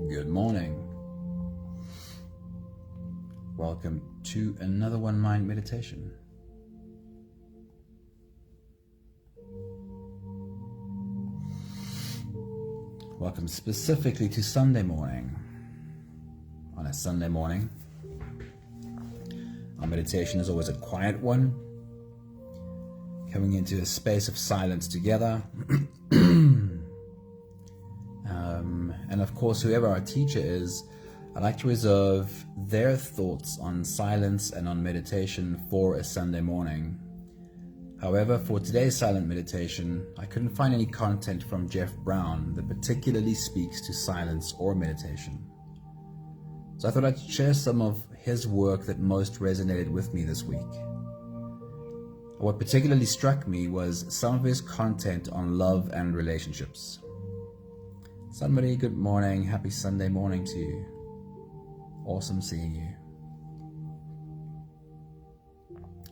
Good morning. Welcome to another One Mind meditation. Welcome specifically to Sunday morning. On a Sunday morning, our meditation is always a quiet one, coming into a space of silence together. And of course, whoever our teacher is, I like to reserve their thoughts on silence and on meditation for a Sunday morning. However, for today's silent meditation, I couldn't find any content from Jeff Brown that particularly speaks to silence or meditation. So I thought I'd share some of his work that most resonated with me this week. What particularly struck me was some of his content on love and relationships. Somebody, good morning. Happy Sunday morning to you. Awesome seeing you.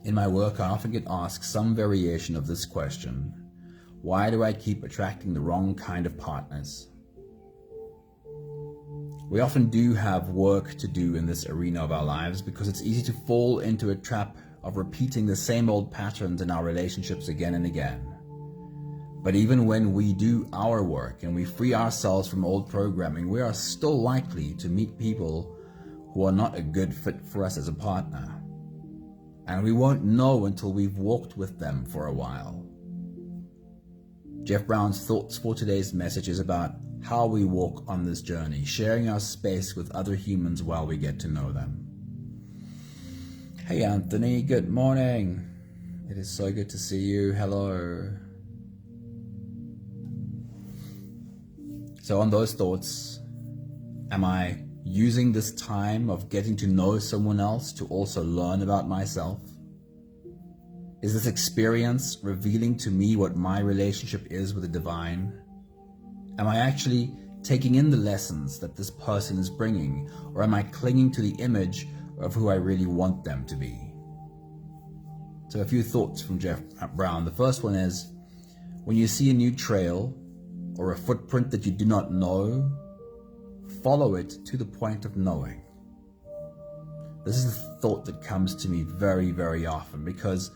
In my work, I often get asked some variation of this question: why do I keep attracting the wrong kind of partners? We often do have work to do in this arena of our lives because it's easy to fall into a trap of repeating the same old patterns in our relationships again and again. But even when we do our work and we free ourselves from old programming, we are still likely to meet people who are not a good fit for us as a partner. And we won't know until we've walked with them for a while. Jeff Brown's thoughts for today's message is about how we walk on this journey, sharing our space with other humans while we get to know them. Hey Anthony, good morning. It is so good to see you. Hello. So on those thoughts, am I using this time of getting to know someone else to also learn about myself? Is this experience revealing to me what my relationship is with the divine? Am I actually taking in the lessons that this person is bringing, or am I clinging to the image of who I really want them to be? So a few thoughts from Jeff Brown. The first one is, when you see a new trail or a footprint that you do not know, follow it to the point of knowing. This is a thought that comes to me very, very often, because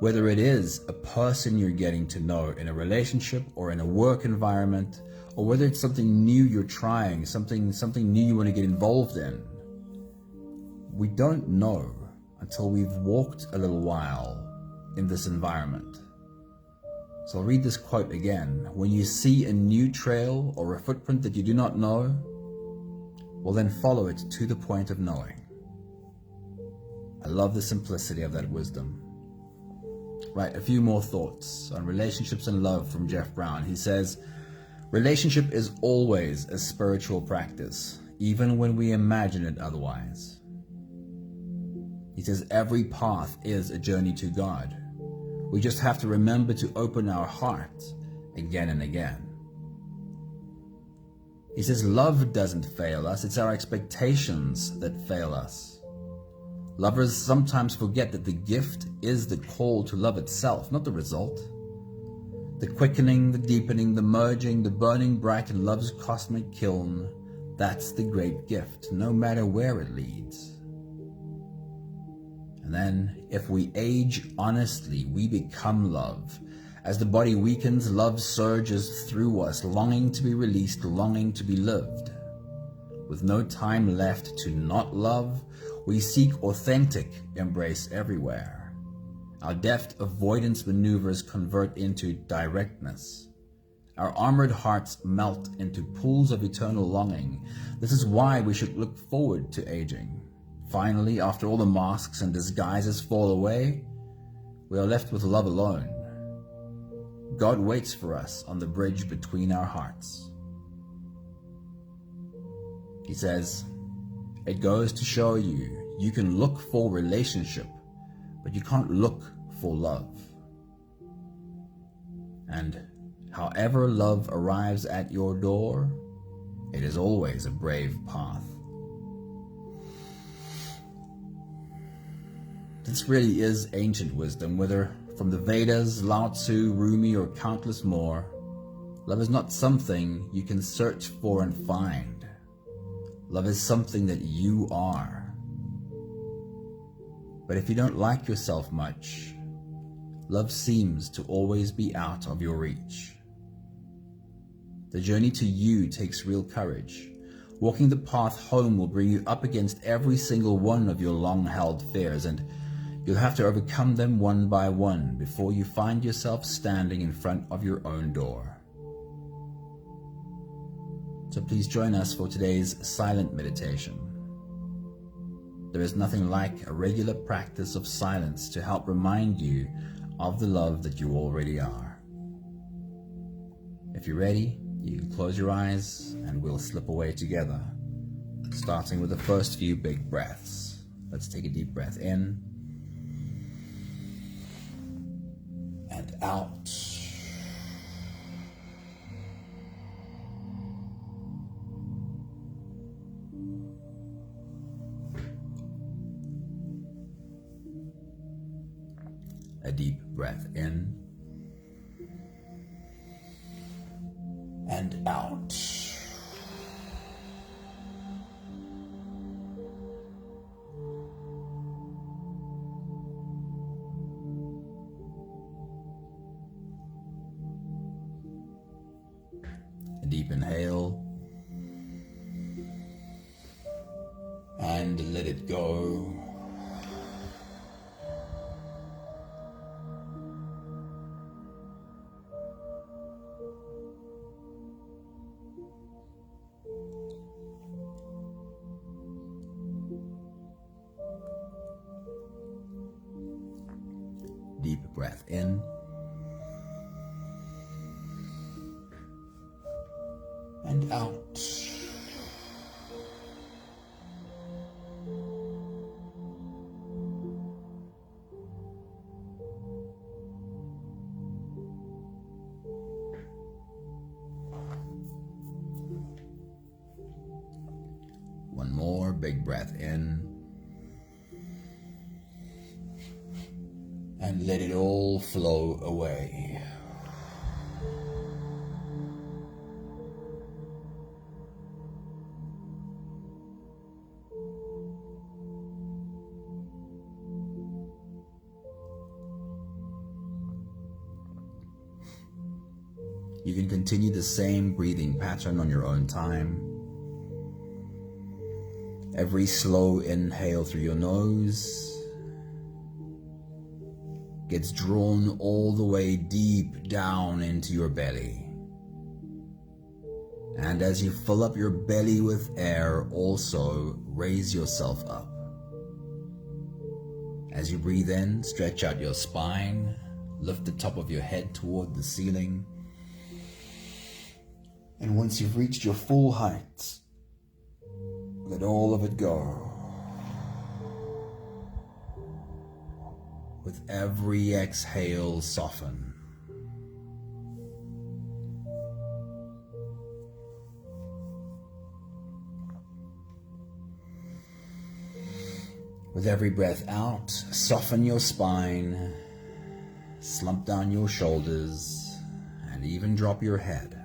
whether it is a person you're getting to know in a relationship or in a work environment, or whether it's something new you're trying, something new you want to get involved in, we don't know until we've walked a little while in this environment. So I'll read this quote again. When you see a new trail or a footprint that you do not know, well then follow it to the point of knowing. I love the simplicity of that wisdom. Right, a few more thoughts on relationships and love from Jeff Brown. He says, relationship is always a spiritual practice, even when we imagine it otherwise. He says every path is a journey to God. We just have to remember to open our heart again and again. He says love doesn't fail us, it's our expectations that fail us. Lovers sometimes forget that the gift is the call to love itself, not the result. The quickening, the deepening, the merging, the burning bright in love's cosmic kiln, that's the great gift, no matter where it leads. And then, if we age honestly, we become love. As the body weakens, love surges through us, longing to be released, longing to be lived. With no time left to not love, we seek authentic embrace everywhere. Our deft avoidance maneuvers convert into directness. Our armored hearts melt into pools of eternal longing. This is why we should look forward to aging. Finally, after all the masks and disguises fall away, we are left with love alone. God waits for us on the bridge between our hearts. He says, it goes to show you, you can look for relationship, but you can't look for love. And however love arrives at your door, it is always a brave path. This really is ancient wisdom, whether from the Vedas, Lao Tzu, Rumi, or countless more. Love is not something you can search for and find. Love is something that you are. But if you don't like yourself much, love seems to always be out of your reach. The journey to you takes real courage. Walking the path home will bring you up against every single one of your long-held fears, and you'll have to overcome them one by one before you find yourself standing in front of your own door. So please join us for today's silent meditation. There is nothing like a regular practice of silence to help remind you of the love that you already are. If you're ready, you can close your eyes and we'll slip away together, starting with the first few big breaths. Let's take a deep breath in and out. A deep breath in and out. A deep inhale and let it go. Deep breath in and out. One more big breath in. And let it all flow away. You can continue the same breathing pattern on your own time. Every slow inhale through your nose gets drawn all the way deep down into your belly. And as you fill up your belly with air, also raise yourself up. As you breathe in, stretch out your spine, lift the top of your head toward the ceiling. And once you've reached your full height, let all of it go. With every exhale, soften. With every breath out, soften your spine, slump down your shoulders, and even drop your head.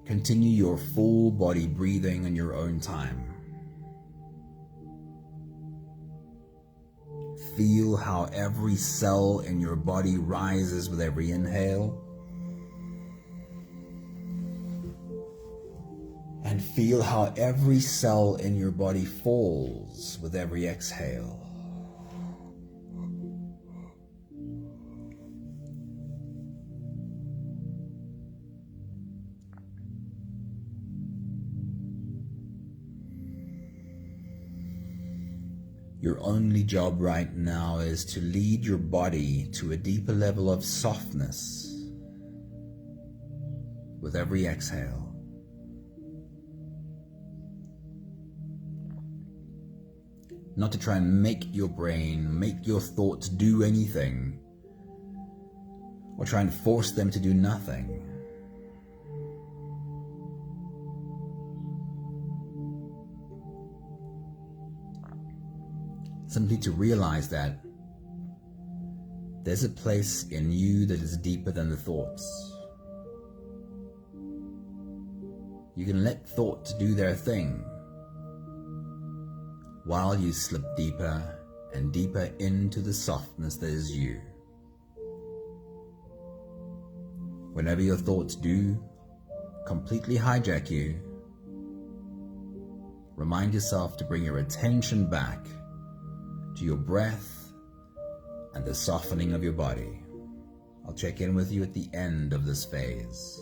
Continue your full body breathing in your own time. Feel how every cell in your body rises with every inhale. And feel how every cell in your body falls with every exhale. Your only job right now is to lead your body to a deeper level of softness with every exhale. Not to try and make your brain, make your thoughts do anything, or try and force them to do nothing. Simply to realize that there's a place in you that is deeper than the thoughts. You can let thoughts do their thing while you slip deeper and deeper into the softness that is you. Whenever your thoughts do completely hijack you, remind yourself to bring your attention back to your breath and the softening of your body. I'll check in with you at the end of this phase.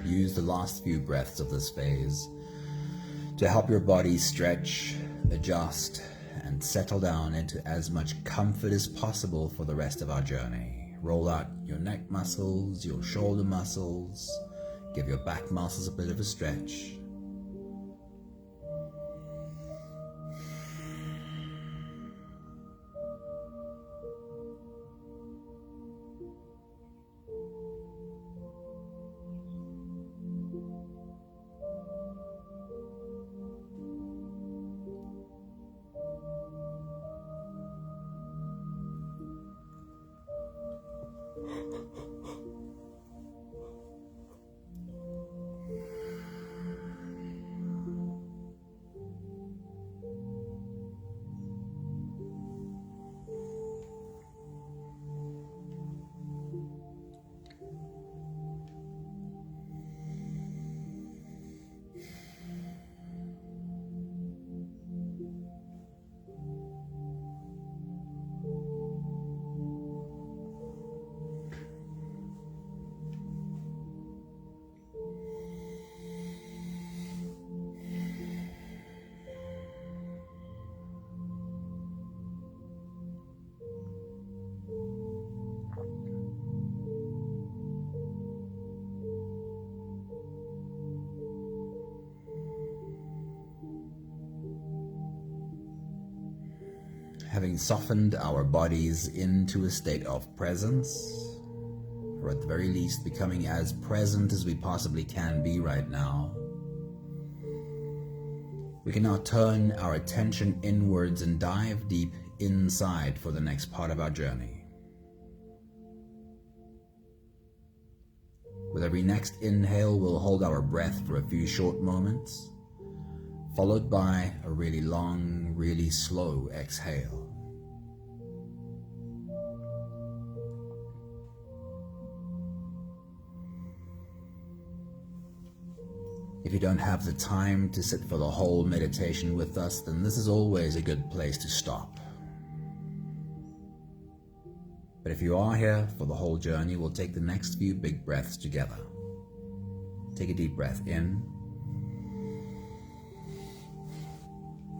Use the last few breaths of this phase to help your body stretch, adjust, and settle down into as much comfort as possible for the rest of our journey. Roll out your neck muscles, your shoulder muscles, give your back muscles a bit of a stretch. having softened our bodies into a state of presence, or at the very least becoming as present as we possibly can be right now, we can now turn our attention inwards and dive deep inside for the next part of our journey. With every next inhale, we'll hold our breath for a few short moments, followed by a really long, really slow exhale. If you don't have the time to sit for the whole meditation with us, then this is always a good place to stop. But if you are here for the whole journey, we'll take the next few big breaths together. Take a deep breath in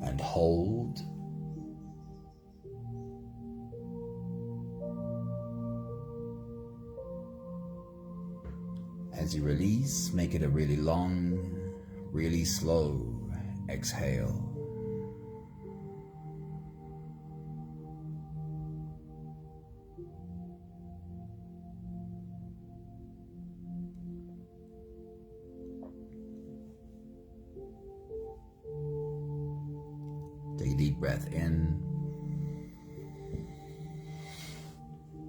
and hold. As you release, make it a really long, really slow exhale. Take a deep breath in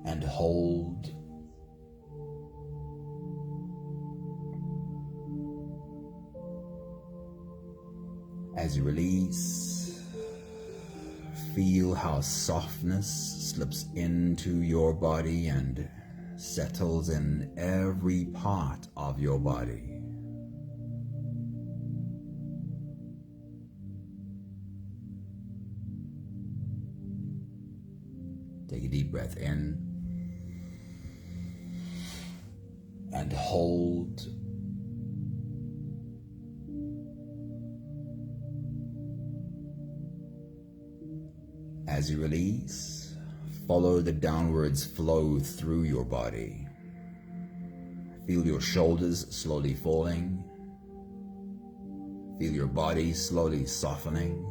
and hold. As you release, feel how softness slips into your body and settles in every part of your body. Take a deep breath in and hold. As you release, follow the downwards flow through your body. Feel your shoulders slowly falling. Feel your body slowly softening.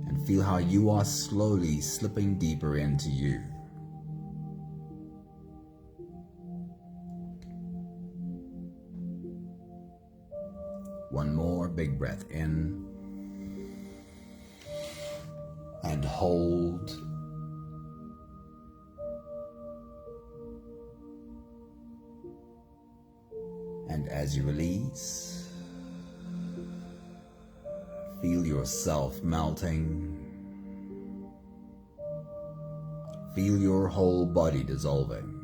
And feel how you are slowly slipping deeper into you. One more big breath in. And hold. And as you release, feel yourself melting. Feel your whole body dissolving.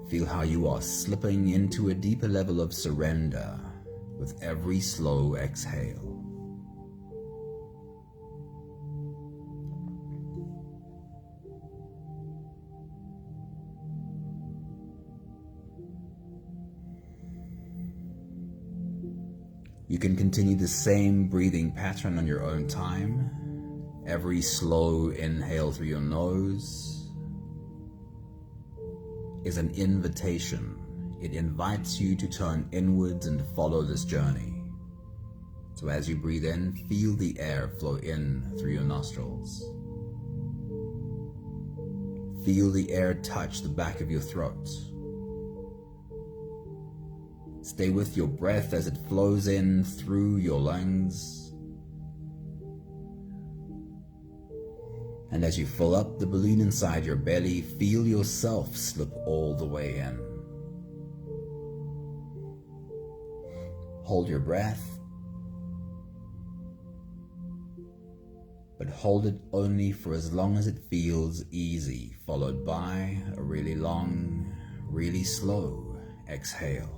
Feel how you are slipping into a deeper level of surrender with every slow exhale. You can continue the same breathing pattern on your own time. Every slow inhale through your nose is an invitation. It invites you to turn inwards and follow this journey. So as you breathe in, feel the air flow in through your nostrils. Feel the air touch the back of your throat. Stay with your breath as it flows in through your lungs. And as you fill up the balloon inside your belly, feel yourself slip all the way in. Hold your breath, but hold it only for as long as it feels easy, followed by a really long, really slow exhale.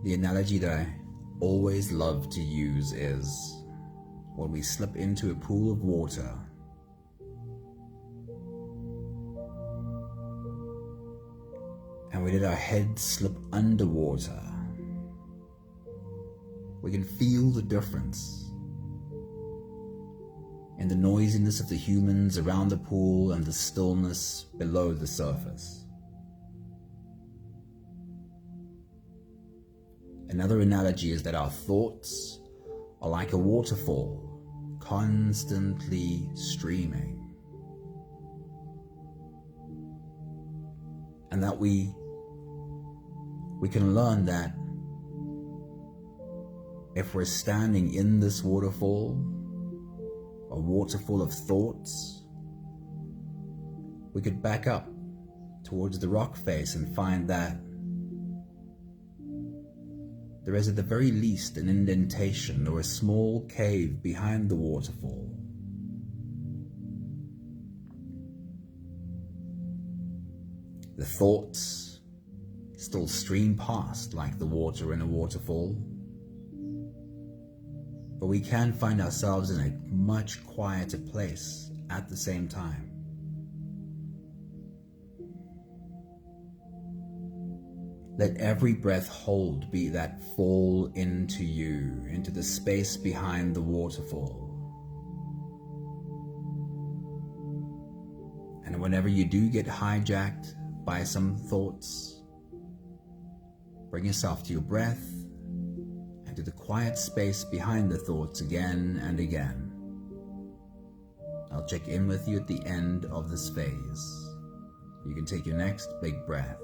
The analogy that I always love to use is when we slip into a pool of water, and we let our head slip underwater, we can feel the difference in the noisiness of the humans around the pool and the stillness below the surface. Another analogy is that our thoughts are like a waterfall, constantly streaming, and that we can learn that if we're standing in this waterfall, a waterfall of thoughts, we could back up towards the rock face and find that there is at the very least an indentation or a small cave behind the waterfall. The thoughts still stream past like the water in a waterfall, but we can find ourselves in a much quieter place at the same time. Let every breath hold be that fall into you, into the space behind the waterfall. And whenever you do get hijacked by some thoughts, bring yourself to your breath and to the quiet space behind the thoughts again and again. I'll check in with you at the end of this phase. You can take your next big breath.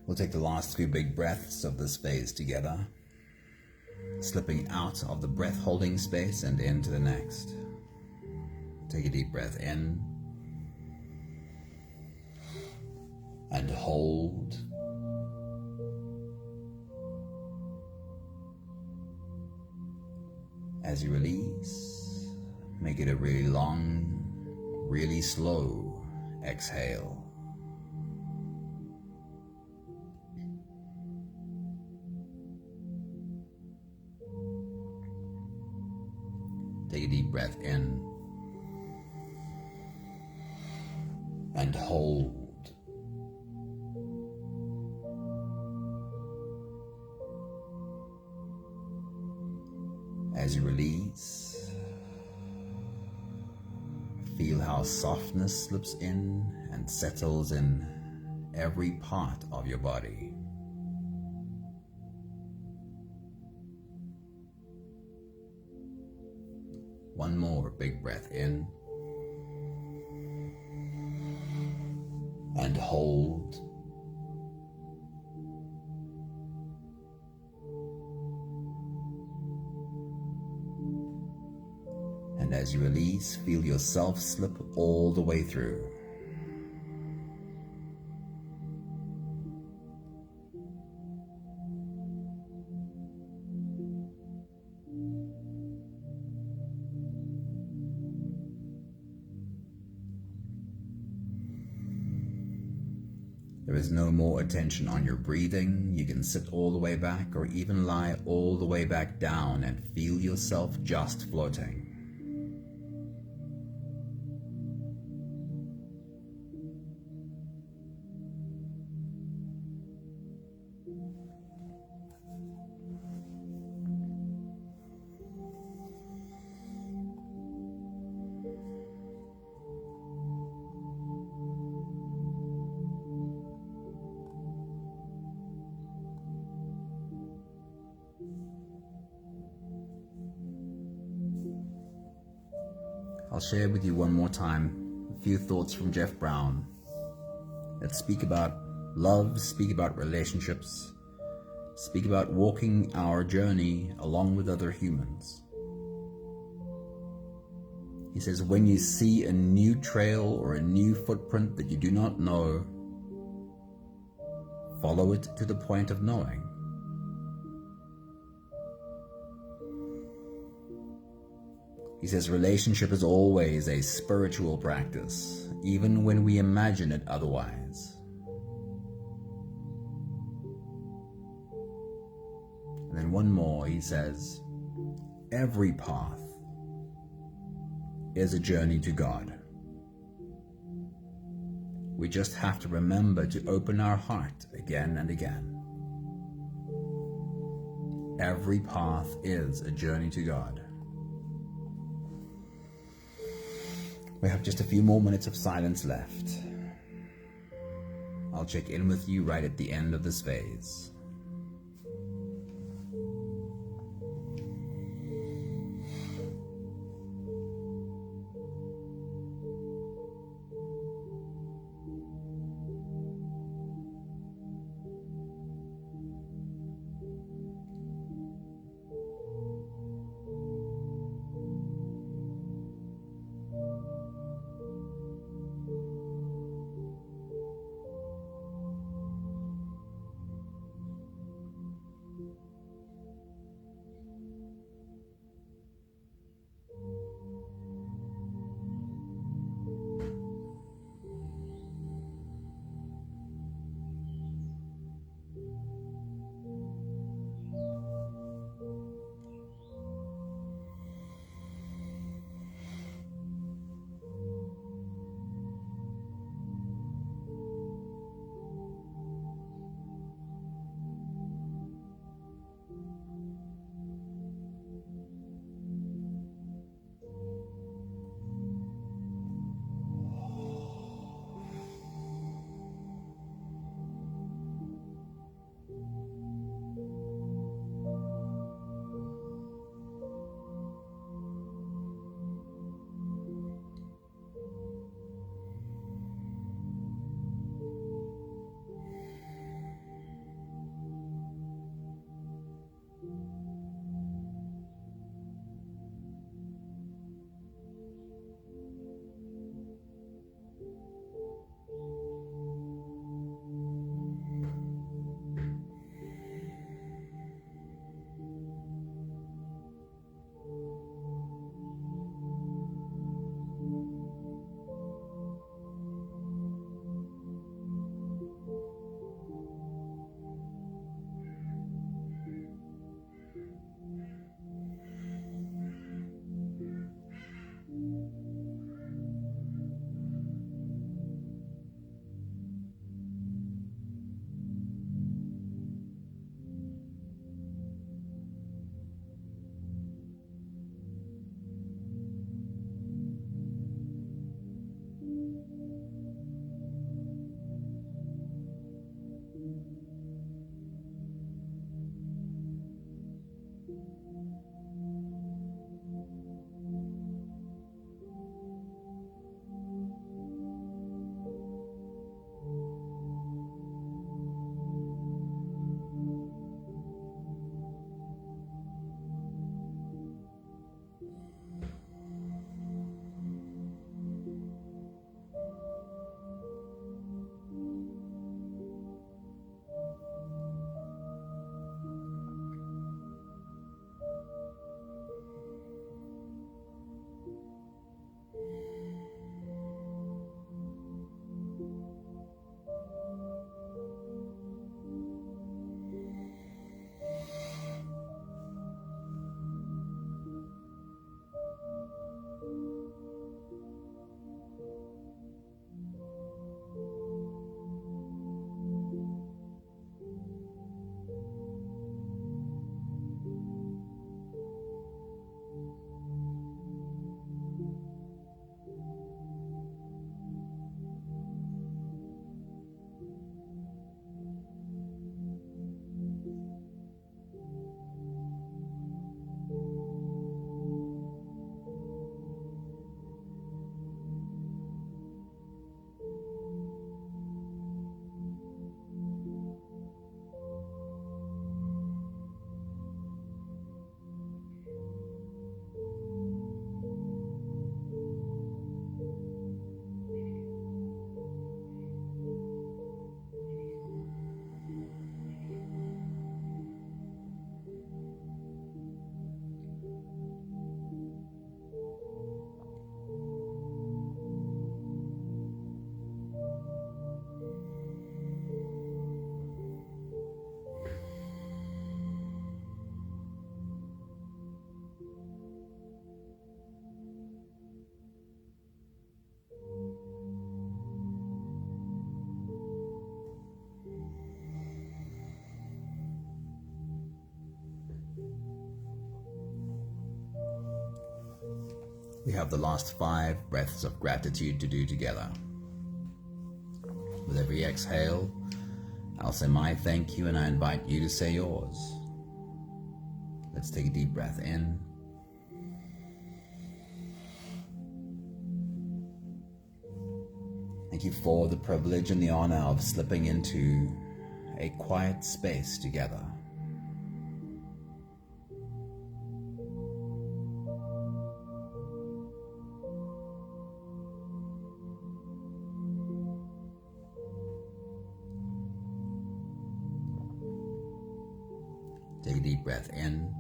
We'll take the last few big breaths of this phase together, slipping out of the breath-holding space and into the next. Take a deep breath in and hold. As you release, make it a really long, really slow exhale. Take a deep breath in and hold. As you release, feel how softness slips in and settles in every part of your body. One more big breath in and hold. And as you release, feel yourself slip all the way through. There is no more attention on your breathing. You can sit all the way back or even lie all the way back down and feel yourself just floating. I'll share with you one more time a few thoughts from Jeff Brown that speak about love, speak about relationships, speak about walking our journey along with other humans. He says, when you see a new trail or a new footprint that you do not know, follow it to the point of knowing. He says relationship is always a spiritual practice, even when we imagine it otherwise. And then one more, he says, every path is a journey to God. We just have to remember to open our heart again and again. Every path is a journey to God. We have just a few more minutes of silence left. I'll check in with you right at the end of this phase. We have the last 5 breaths of gratitude to do together. With every exhale, I'll say my thank you and I invite you to say yours. Let's take a deep breath in. Thank you for the privilege and the honor of slipping into a quiet space together. Take a deep breath in.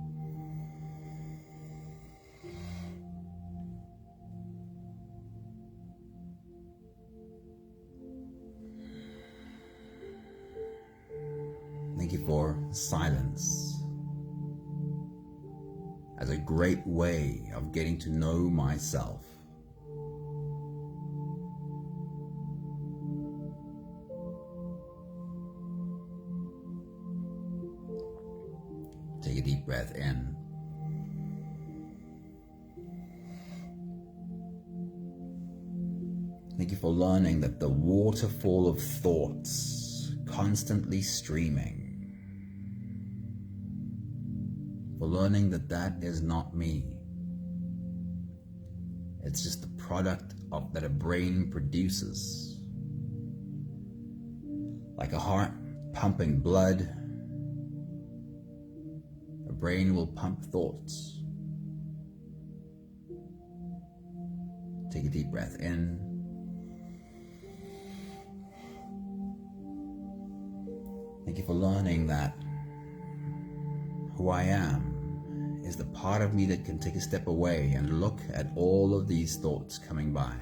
Thank you for silence as a great way of getting to know myself. Take a deep breath in. Thank you for learning that the waterfall of thoughts constantly streaming, for learning that that is not me. It's just the product of that a brain produces. Like a heart pumping blood, a brain will pump thoughts. Take a deep breath in. Thank you for learning that who I am is the part of me that can take a step away and look at all of these thoughts coming by.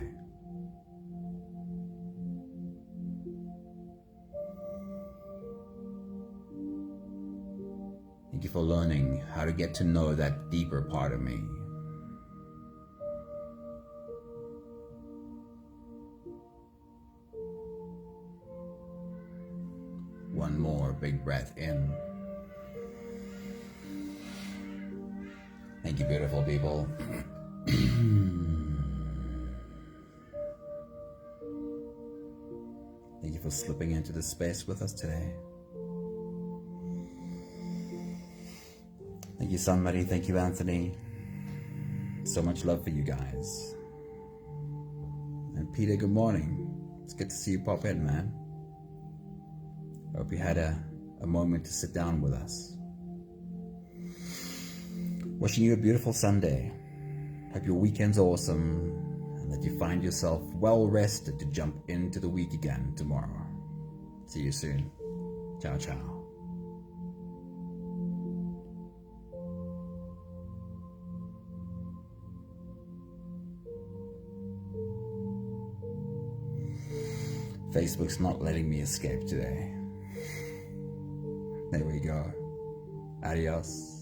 Thank you for learning how to get to know that deeper part of me. One more big breath in. Thank you, beautiful people. Thank you for slipping into this space with us today. Thank you, somebody. Thank you, Anthony. So much love for you guys. And Peter, good morning. It's good to see you pop in, man. I hope you had a moment to sit down with us. Wishing you a beautiful Sunday. Hope your weekend's awesome and that you find yourself well rested to jump into the week again tomorrow. See you soon. Ciao, ciao. Facebook's not letting me escape today. There we go. Adios.